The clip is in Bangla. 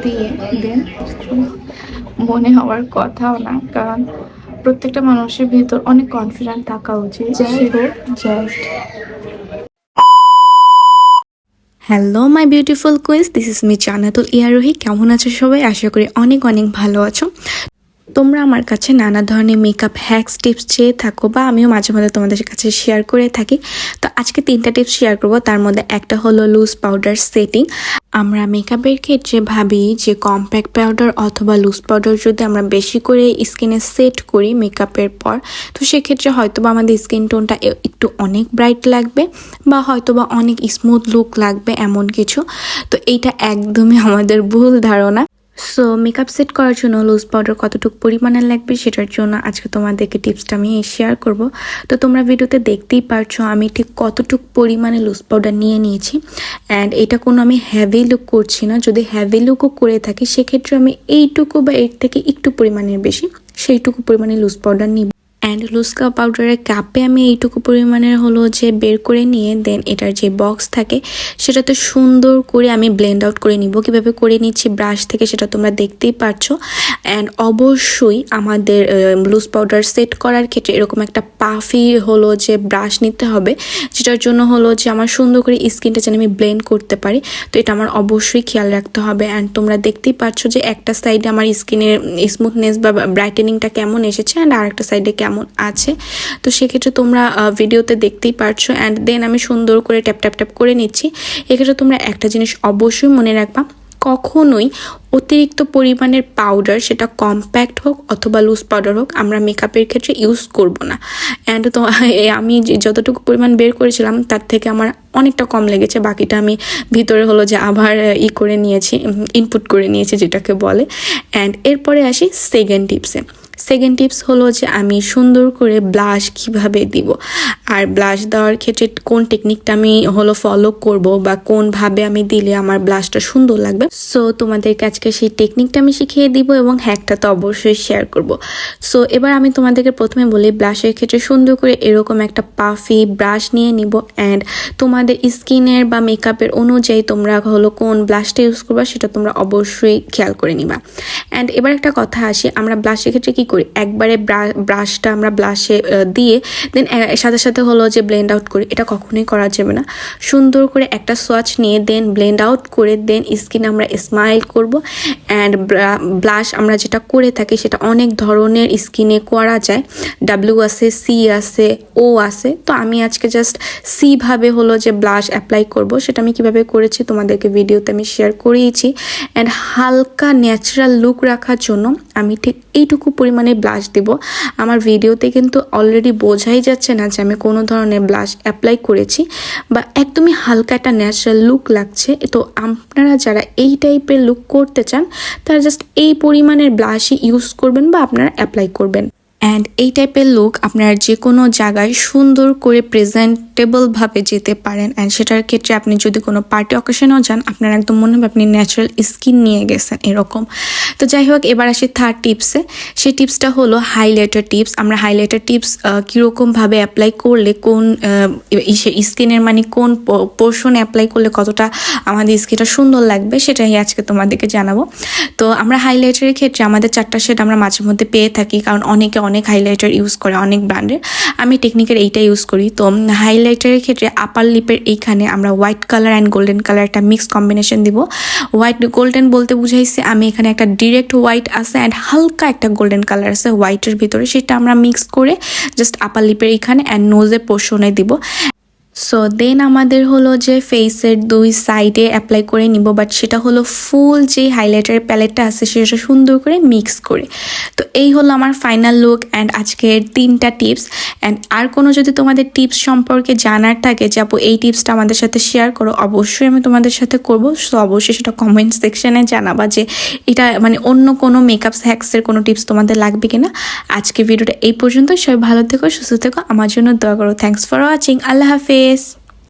দিয়ে দেন মনে হওয়ার কথাও না, কারণ প্রত্যেকটা মানুষের ভেতর অনেক কনফিডেন্ট থাকা উচিত। যাই হোক, just hello my beautiful queens, this is me Jannatul ইয়ারোহী। কেমন আছো সবাই? আশা করি অনেক অনেক ভালো আছো। তোমরা আমার কাছে নানা ধরনের মেকআপ হ্যাকস টিপস চেয়ে থাকো, বা আমিও মাঝে মাঝে তোমাদের কাছে শেয়ার করে থাকি। তো আজকে 3টা টিপস শেয়ার করব। তার মধ্যে একটা হলো লুজ পাউডার সেটিং। আমরা মেকআপের ক্ষেত্রে ভাবি যে কম্প্যাক্ট পাউডার অথবা লুজ পাউডার যদি আমরা বেশি করে স্কিনে সেট করি মেকআপের পর, তো সেক্ষেত্রে হয়তোবা আমাদের স্কিন টোনটা একটু অনেক ব্রাইট লাগবে, বা হয়তোবা অনেক স্মুথ লুক লাগবে এমন কিছু। তো এইটা একদমই আমাদের ভুল ধারণা। সো মেকআপ সেট করার জন্য লুজ পাউডার কতটুকু পরিমাণে লাগবে সেটার জন্য আজকে তোমাদেরকে টিপসটা আমি শেয়ার করব। তো তোমরা ভিডিওতে দেখতেই পারছো আমি ঠিক কতটুকু পরিমাণে লুজ পাউডার নিয়ে নিয়েছি। অ্যান্ড এটা কোনো আমি হ্যাভি লুক করছি না। যদি হ্যাভি লুকও করে থাকি সেক্ষেত্রে আমি এইটুকু বা এর থেকে একটু পরিমাণের বেশি সেইটুকু পরিমাণে লুজ পাউডার নিব। অ্যান্ড লুস্কা পাউডারের কাপে আমি এইটুকু পরিমাণের হলো যে বের করে নিয়ে দেন এটার যে বক্স থাকে সেটাতে সুন্দর করে আমি ব্লেন্ড আউট করে নিব। কীভাবে করে নিচ্ছি ব্রাশ থেকে সেটা তোমরা দেখতেই পারছো। অ্যান্ড অবশ্যই আমাদের লুজ পাউডার সেট করার ক্ষেত্রে এরকম একটা পাফি হলো যে ব্রাশ নিতে হবে, যেটার জন্য হলো যে আমার সুন্দর করে স্কিনটা যেন আমি ব্লেন্ড করতে পারি। তো এটা আমার অবশ্যই খেয়াল রাখতে হবে। অ্যান্ড তোমরা দেখতেই পাচ্ছ যে একটা সাইডে আমার স্কিনের স্মুথনেস বা ব্রাইটেনিংটা কেমন এসেছে, অ্যান্ড আরেকটা সাইডে কেমন আছে। তো সেক্ষেত্রে তোমরা ভিডিওতে দেখতেই পারছো। অ্যান্ড দেন আমি সুন্দর করে ট্যাপ ট্যাপ ট্যাপ করে নিচ্ছি। এক্ষেত্রে তোমরা একটা জিনিস অবশ্যই মনে রাখবা, কখনোই অতিরিক্ত পরিমাণের পাউডার, সেটা কম্প্যাক্ট হোক অথবা লুজ পাউডার হোক, আমরা মেকআপের ক্ষেত্রে ইউজ করব না। অ্যান্ড তো আমি যতটুকু পরিমাণ বের করেছিলাম তার থেকে আমার অনেকটা কম লেগেছে। বাকিটা আমি ভিতরে হলো যে আবার করে নিয়েছি, ইনপুট করে নিয়েছি যেটাকে বলে। অ্যান্ড এরপরে আসি সেকেন্ড টিপসে। সেকেন্ড টিপস হলো যে আমি সুন্দর করে ব্লাশ কিভাবে দিব, আর ব্লাশ দেওয়ার ক্ষেত্রে কোন টেকনিকটা আমি হলো ফলো করব, বা কোনভাবে আমি দিলে আমার ব্লাশটা সুন্দর লাগবে। সো তোমাদেরকে আজকে সেই টেকনিকটা আমি শিখিয়ে দিব এবং হ্যাকটা তো অবশ্যই শেয়ার করব। সো এবার আমি তোমাদেরকে প্রথমে বলি, ব্লাশের ক্ষেত্রে সুন্দর করে এরকম একটা পাফি ব্রাশ নিয়ে নিব। অ্যান্ড তোমাদের স্কিনের বা মেকআপের অনুযায়ী তোমরা হলো কোন ব্লাশটা ইউজ করবা সেটা তোমরা অবশ্যই খেয়াল করে নিবা। অ্যান্ড এবার একটা কথা আসি, আমরা ব্লাশের ক্ষেত্রে কি করি, একবারে ব্রাশটা আমরা ব্লাশে দিয়ে দেন সাথে সাথে হলো যে ব্লেন্ড আউট করি। এটা কখনোই করা যাবে না। সুন্দর করে একটা সোয়াচ নিয়ে দেন ব্লেন্ড আউট করে দেন স্কিন আমরা স্মাইল করব। অ্যান্ড ব্লাশ আমরা যেটা করে থাকি সেটা অনেক ধরনের স্কিনে করা যায়। ডাব্লিউ আছে, সি আছে, ও আছে। তো আমি আজকে জাস্ট সি ভাবে হলো যে ব্লাশ অ্যাপ্লাই করব। সেটা আমি কিভাবে করেছি তোমাদেরকে ভিডিওতে আমি শেয়ার করিয়েছি। অ্যান্ড হালকা ন্যাচারাল লুক রাখার জন্য আমি ঠিক এইটুকু পরিমাণে ব্লাশ দিব। আমার ভিডিওতে কিন্তু অলরেডি বোঝাই যাচ্ছে না যে আমি কোনো ধরনের ব্লাশ অ্যাপ্লাই করেছি, বা একদমই হালকা একটা ন্যাচারাল লুক লাগছে। তো আপনারা যারা এই টাইপের লুক করতে চান তারা জাস্ট এই পরিমাণের ব্লাশই ইউজ করবেন বা আপনারা অ্যাপ্লাই করবেন। অ্যান্ড এই টাইপের লুক আপনারা যে কোনো জায়গায় সুন্দর করে প্রেজেন্টেবলভাবে যেতে পারেন। অ্যান্ড সেটার ক্ষেত্রে আপনি যদি কোনো পার্টি অকেশনেও যান, আপনার একদম মনে হবে আপনি ন্যাচারাল স্কিন নিয়ে গেছেন এরকম। তো যাই হোক, এবার আসি থার্ড টিপসে। সেই টিপসটা হলো হাইলাইটার টিপস। আমরা হাইলাইটার টিপস কীরকমভাবে অ্যাপ্লাই করলে কোন স্কিনের মানে কোন পোর্শনে অ্যাপ্লাই করলে কতটা আমাদের স্কিনটা সুন্দর লাগবে সেটাই আজকে তোমাদেরকে জানাবো। তো আমরা হাইলাইটারের ক্ষেত্রে আমাদের 4টা শেড আমরা মাঝে মধ্যে পেয়ে থাকি, কারণ অনেকে অনেক হাইলাইটার ইউজ করে অনেক ব্র্যান্ডের। আমি টেকনিকের এইটা ইউজ করি। তো হাইলাইটারের ক্ষেত্রে আপার লিপের এইখানে আমরা white colour and golden colour একটা মিক্স কম্বিনেশন দিব। হোয়াইট গোল্ডেন বলতে বুঝাইছে আমি এখানে একটা ডিরেক্ট হোয়াইট আছে অ্যান্ড হালকা একটা গোল্ডেন কালার আছে হোয়াইটের ভিতরে, সেটা আমরা মিক্স করে জাস্ট আপার লিপের এইখানে অ্যান্ড নোজের পোর্শনে দিব। সো দেন আমাদের হলো যে ফেসের 2 সাইডে অ্যাপ্লাই করে নিব, বাট সেটা হলো ফুল যে হাইলাইটারের প্যালেটটা আছে সেটা সুন্দর করে মিক্স করে। তো এই হলো আমার ফাইনাল লুক অ্যান্ড আজকের 3টা টিপস। অ্যান্ড আর কোনো যদি তোমাদের টিপস সম্পর্কে জানার থাকে যে আপু এই টিপসটা আমাদের সাথে শেয়ার করো, অবশ্যই আমি তোমাদের সাথে করবো। সো অবশ্যই সেটা কমেন্ট সেকশনে জানাবা যে এটা মানে অন্য কোনো মেকআপ হ্যাক্সের কোনো টিপস তোমাদের লাগবে কিনা। আজকে ভিডিওটা এই পর্যন্ত। সবাই ভালো থেকো, সুস্থ থেকো, আমার জন্য দোয়া করো। Thanks for watching. আল্লাহ হাফেজ।